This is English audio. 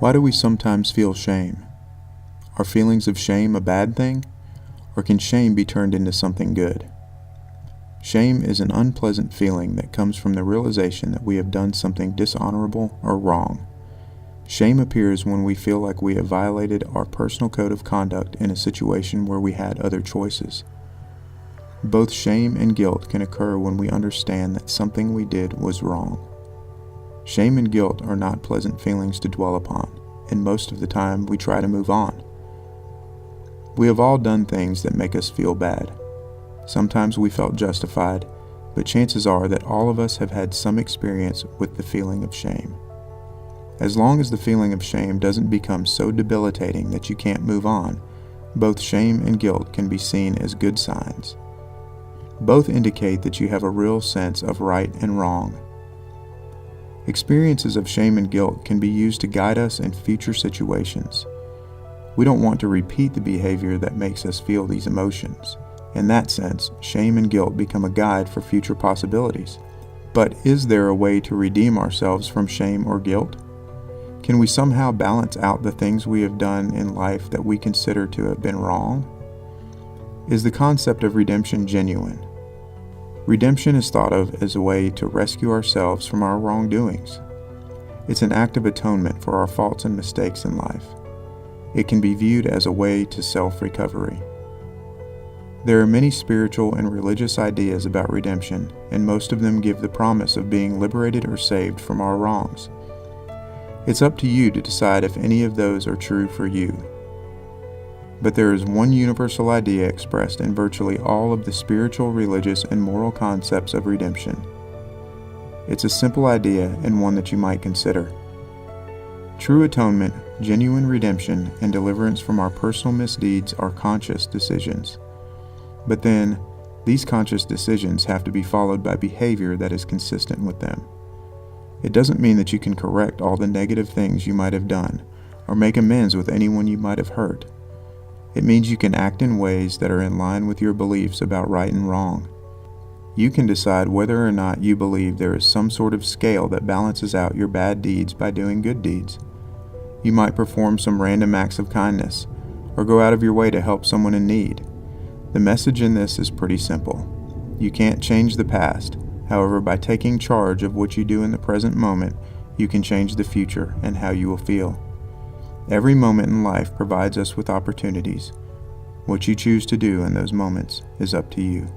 Why do we sometimes feel shame? Are feelings of shame a bad thing? Or can shame be turned into something good? Shame is an unpleasant feeling that comes from the realization that we have done something dishonorable or wrong. Shame appears when we feel like we have violated our personal code of conduct in a situation where we had other choices. Both shame and guilt can occur when we understand that something we did was wrong. Shame and guilt are not pleasant feelings to dwell upon, and most of the time we try to move on. We have all done things that make us feel bad. Sometimes we felt justified, but chances are that all of us have had some experience with the feeling of shame. As long as the feeling of shame doesn't become so debilitating that you can't move on, both shame and guilt can be seen as good signs. Both indicate that you have a real sense of right and wrong. Experiences of shame and guilt can be used to guide us in future situations. We don't want to repeat the behavior that makes us feel these emotions. In that sense, shame and guilt become a guide for future possibilities. But is there a way to redeem ourselves from shame or guilt? Can we somehow balance out the things we have done in life that we consider to have been wrong? Is the concept of redemption genuine? Redemption is thought of as a way to rescue ourselves from our wrongdoings. It's an act of atonement for our faults and mistakes in life. It can be viewed as a way to self-recovery. There are many spiritual and religious ideas about redemption, and most of them give the promise of being liberated or saved from our wrongs. It's up to you to decide if any of those are true for you. But there is one universal idea expressed in virtually all of the spiritual, religious, and moral concepts of redemption. It's a simple idea and one that you might consider. True atonement, genuine redemption, and deliverance from our personal misdeeds are conscious decisions. But then, these conscious decisions have to be followed by behavior that is consistent with them. It doesn't mean that you can correct all the negative things you might have done, or make amends with anyone you might have hurt. It means you can act in ways that are in line with your beliefs about right and wrong. You can decide whether or not you believe there is some sort of scale that balances out your bad deeds by doing good deeds. You might perform some random acts of kindness, or go out of your way to help someone in need. The message in this is pretty simple. You can't change the past. However, by taking charge of what you do in the present moment, you can change the future and how you will feel. Every moment in life provides us with opportunities. What you choose to do in those moments is up to you.